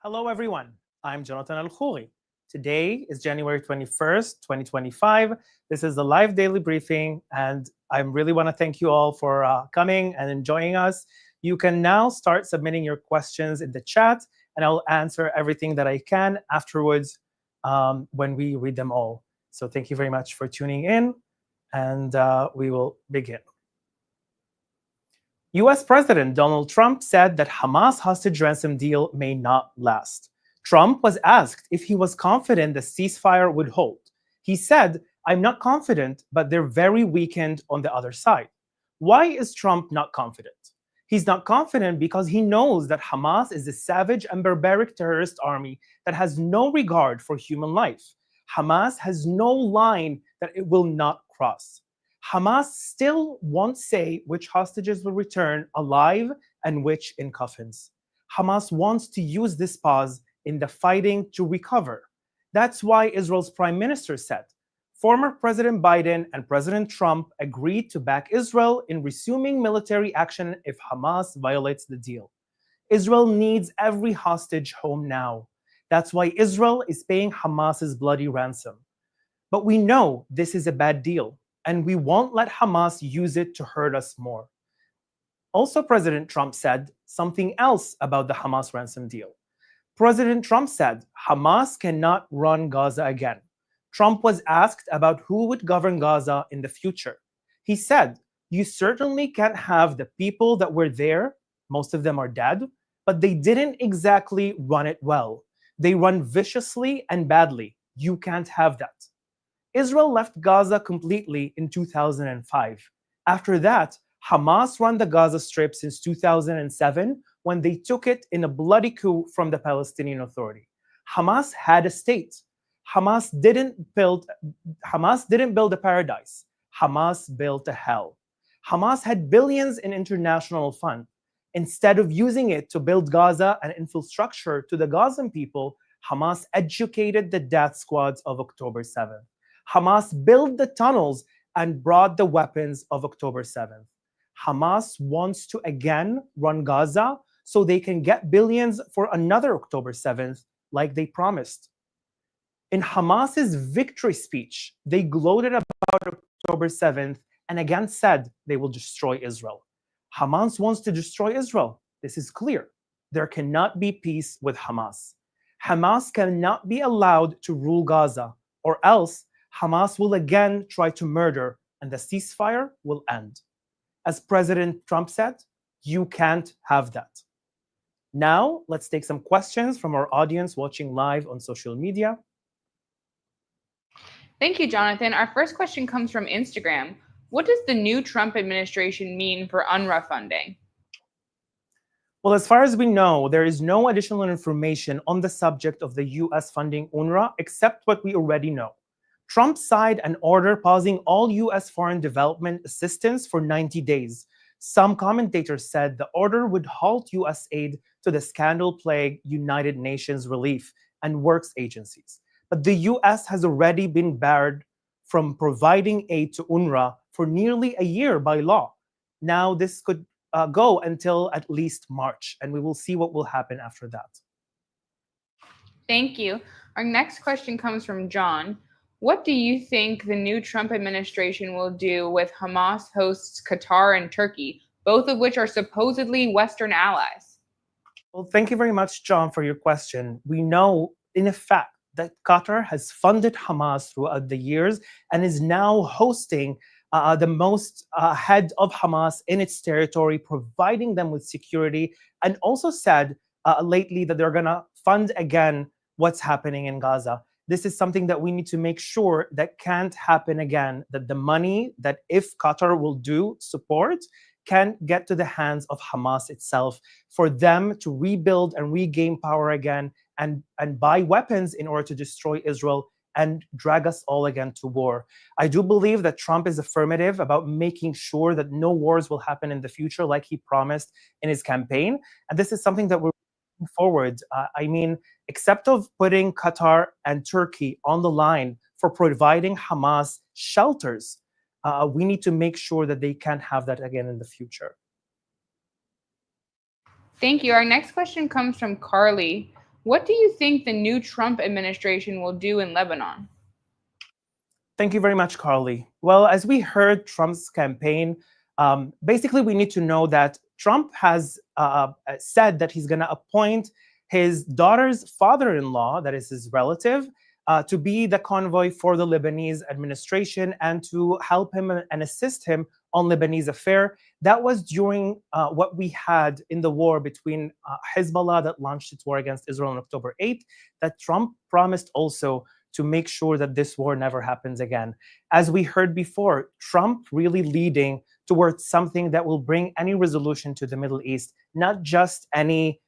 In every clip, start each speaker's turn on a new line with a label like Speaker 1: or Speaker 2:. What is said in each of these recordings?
Speaker 1: Hello, everyone. I'm Jonathan Al-Khouri. Today is January 21st, 2025. This is the live daily briefing, and I really want to thank you all for coming and enjoying us. You can now start submitting your questions in the chat, and I'll answer everything that I can afterwards when we read them all. So thank you very much for tuning in, and we will begin. US President Donald Trump said that Hamas hostage ransom deal may not last. Trump was asked if he was confident the ceasefire would hold. He said, "I'm not confident, but they're very weakened on the other side." Why is Trump not confident? He's not confident because he knows that Hamas is a savage and barbaric terrorist army that has no regard for human life. Hamas has no line that it will not cross. Hamas still won't say which hostages will return alive and which in coffins. Hamas wants to use this pause in the fighting to recover. That's why Israel's prime minister said, former President Biden and President Trump agreed to back Israel in resuming military action if Hamas violates the deal. Israel needs every hostage home now. That's why Israel is paying Hamas's bloody ransom. But we know this is a bad deal, and we won't let Hamas use it to hurt us more. Also, President Trump said something else about the Hamas ransom deal. President Trump said Hamas cannot run Gaza again. Trump was asked about who would govern Gaza in the future. He said, "You certainly can't have the people that were there, most of them are dead, but they didn't exactly run it well. They run viciously and badly. You can't have that." Israel left Gaza completely in 2005. After that, Hamas ran the Gaza Strip since 2007 when they took it in a bloody coup from the Palestinian Authority. Hamas had a state. Hamas didn't build a paradise. Hamas built a hell. Hamas had billions in international funds. Instead of using it to build Gaza and infrastructure to the Gazan people, Hamas educated the death squads of October 7th. Hamas built the tunnels and brought the weapons of October 7th. Hamas wants to again run Gaza so they can get billions for another October 7th, like they promised. In Hamas's victory speech, they gloated about October 7th and again said they will destroy Israel. Hamas wants to destroy Israel. This is clear. There cannot be peace with Hamas. Hamas cannot be allowed to rule Gaza, or else Hamas will again try to murder and the ceasefire will end. As President Trump said, you can't have that. Now, let's take some questions from our audience watching live on social media.
Speaker 2: Thank you, Jonathan. Our first question comes from Instagram. What does the new Trump administration mean for UNRWA funding?
Speaker 1: Well, as far as we know, there is no additional information on the subject of the US funding UNRWA except what we already know. Trump signed an order pausing all US foreign development assistance for 90 days. Some commentators said the order would halt US aid to the scandal-plagued United Nations Relief and Works agencies. But the US has already been barred from providing aid to UNRWA for nearly a year by law. Now this could go until at least March, and we will see what will happen after that.
Speaker 2: Thank you. Our next question comes from John. What do you think the new Trump administration will do with Hamas hosts Qatar and Turkey, both of which are supposedly Western allies?
Speaker 1: Well, thank you very much, John, for your question. We know, in effect, that Qatar has funded Hamas throughout the years and is now hosting the most head of Hamas in its territory, providing them with security, and also said lately that they're going to fund again what's happening in Gaza. This is something that we need to make sure that can't happen again, that the money that if Qatar will do support can get to the hands of Hamas itself for them to rebuild and regain power again and buy weapons in order to destroy Israel and drag us all again to war. I do believe that Trump is affirmative about making sure that no wars will happen in the future like he promised in his campaign. And this is something that we're looking forward. Except of putting Qatar and Turkey on the line for providing Hamas shelters, we need to make sure that they can't have that again in the future.
Speaker 2: Thank you. Our next question comes from Carly. What do you think the new Trump administration will do in Lebanon?
Speaker 1: Thank you very much, Carly. Well, as we heard Trump's campaign, basically we need to know that Trump has said that he's going to appoint his daughter's father-in-law, that is his relative, to be the convoy for the Lebanese administration and to help him and assist him on Lebanese affair. That was during what we had in the war between Hezbollah that launched its war against Israel on October 8th, that Trump promised also to make sure that this war never happens again. As we heard before, Trump really leading towards something that will bring any resolution to the Middle East, not just any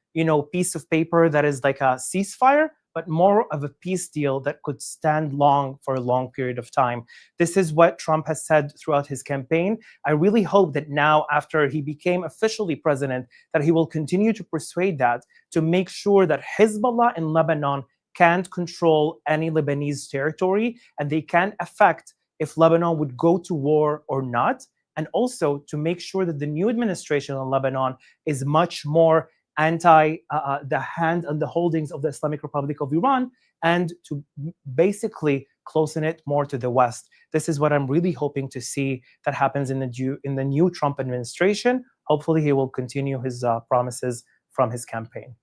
Speaker 1: piece of paper that is like a ceasefire, but more of a peace deal that could stand long for a long period of time. This is what Trump has said throughout his campaign. I really hope that now, after he became officially president, that he will continue to persuade that to make sure that Hezbollah in Lebanon can't control any Lebanese territory, and they can't affect if Lebanon would go to war or not. And also to make sure that the new administration in Lebanon is much more anti the hand and the holdings of the Islamic Republic of Iran, and to basically closen it more to the West. This is what I'm really hoping to see that happens in the new Trump administration. Hopefully, he will continue his promises from his campaign.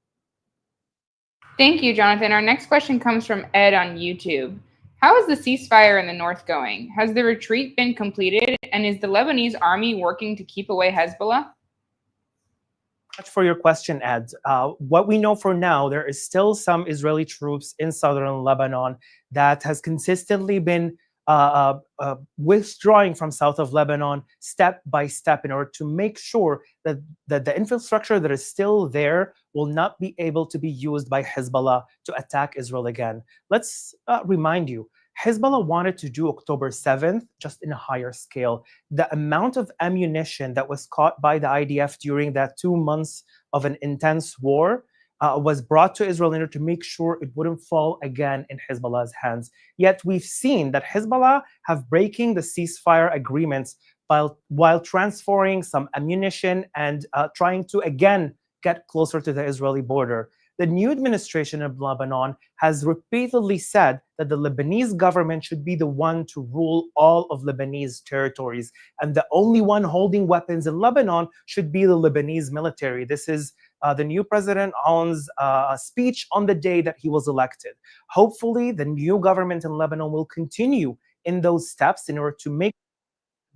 Speaker 2: Thank you, Jonathan. Our next question comes from Ed on YouTube. How is the ceasefire in the north going? Has the retreat been completed? And is the Lebanese army working to keep away Hezbollah?
Speaker 1: Much for your question, Ed. What we know for now, there is still some Israeli troops in southern Lebanon that has consistently been withdrawing from south of Lebanon step by step in order to make sure that the infrastructure that is still there will not be able to be used by Hezbollah to attack Israel again. Let's remind you, Hezbollah wanted to do October 7th, just in a higher scale. The amount of ammunition that was caught by the IDF during that 2 months of an intense war was brought to Israel in order to make sure it wouldn't fall again in Hezbollah's hands. Yet we've seen that Hezbollah have breaking the ceasefire agreements while transferring some ammunition and trying to again get closer to the Israeli border. The new administration of Lebanon has repeatedly said that the Lebanese government should be the one to rule all of Lebanese territories, and the only one holding weapons in Lebanon should be the Lebanese military. This is the new President Aoun's speech on the day that he was elected. Hopefully, the new government in Lebanon will continue in those steps in order to make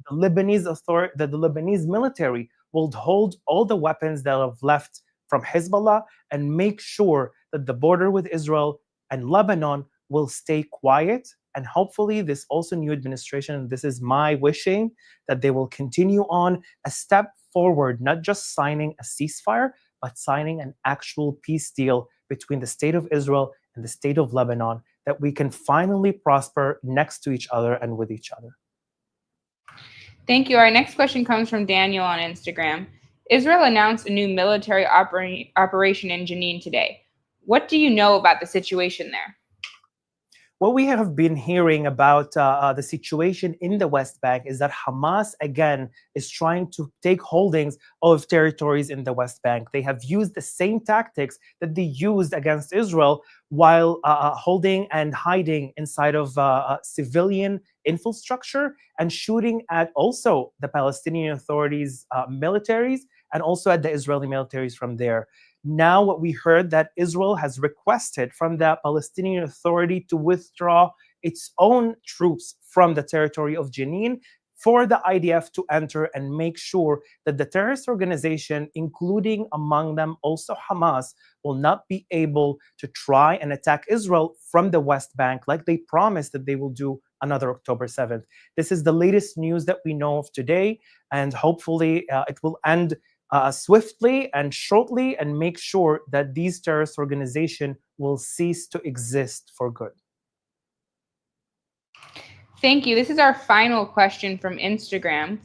Speaker 1: the Lebanese military will hold all the weapons that have left from Hezbollah and make sure that the border with Israel and Lebanon will stay quiet. And hopefully this also new administration, and this is my wishing, that they will continue on a step forward, not just signing a ceasefire, but signing an actual peace deal between the state of Israel and the state of Lebanon, that we can finally prosper next to each other and with each other.
Speaker 2: Thank you. Our next question comes from Daniel on Instagram. Israel announced a new military operation in Jenin today. What do you know about the situation there?
Speaker 1: What we have been hearing about the situation in the West Bank is that Hamas, again, is trying to take holdings of territories in the West Bank. They have used the same tactics that they used against Israel while holding and hiding inside of civilian infrastructure and shooting at also the Palestinian Authority's militaries and also at the Israeli militaries from there. Now what we heard that Israel has requested from the Palestinian Authority to withdraw its own troops from the territory of Jenin for the IDF to enter and make sure that the terrorist organization, including among them also Hamas, will not be able to try and attack Israel from the West Bank like they promised that they will do another October 7th. This is the latest news that we know of today, and hopefully it will end swiftly and shortly and make sure that these terrorist organizations will cease to exist for good.
Speaker 2: Thank you. This is our final question from Instagram.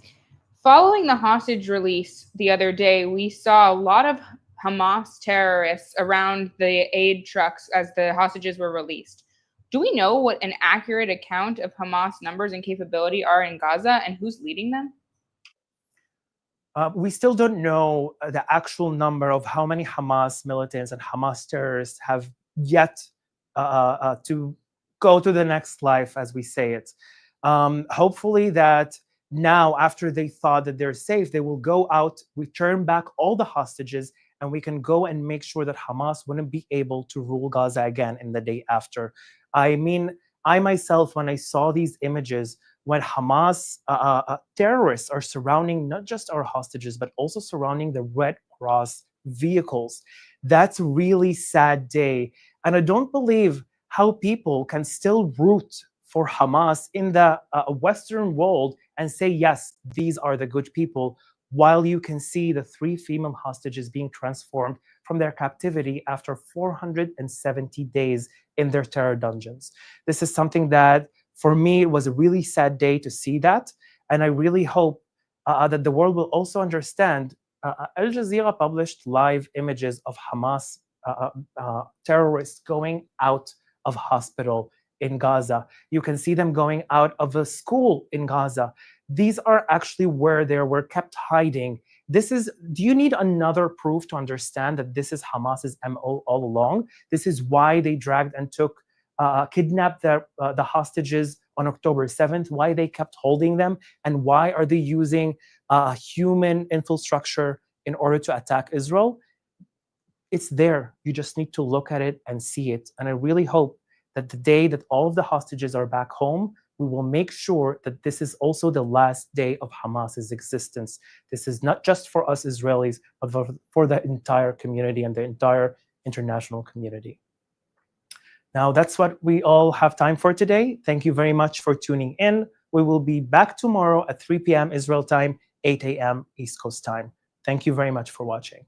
Speaker 2: Following the hostage release the other day, we saw a lot of Hamas terrorists around the aid trucks as the hostages were released. Do we know what an accurate account of Hamas numbers and capability are in Gaza and who's leading them?
Speaker 1: We still don't know the actual number of how many Hamas militants and Hamas terrorists have yet to go to the next life, as we say it. Hopefully that now, after they thought that they're safe, they will go out, return back all the hostages, and we can go and make sure that Hamas wouldn't be able to rule Gaza again in the day after. I mean, I myself, when I saw these images, when Hamas terrorists are surrounding not just our hostages, but also surrounding the Red Cross vehicles, that's a really sad day. And I don't believe how people can still root for Hamas in the Western world and say, yes, these are the good people, while you can see the 3 female hostages being transformed from their captivity after 470 days in their terror dungeons. This is something that, for me, it was a really sad day to see that. And I really hope that the world will also understand. Al Jazeera published live images of Hamas terrorists going out of hospital in Gaza. You can see them going out of a school in Gaza. These are actually where they were kept hiding. Do you need another proof to understand that this is Hamas's MO all along? This is why they dragged and kidnapped the hostages on October 7th, why they kept holding them, and why are they using human infrastructure in order to attack Israel? It's there. You just need to look at it and see it. And I really hope that the day that all of the hostages are back home, we will make sure that this is also the last day of Hamas's existence. This is not just for us Israelis, but for the entire community and the entire international community. Now, that's what we all have time for today. Thank you very much for tuning in. We will be back tomorrow at 3 p.m. Israel time, 8 a.m. East Coast time. Thank you very much for watching.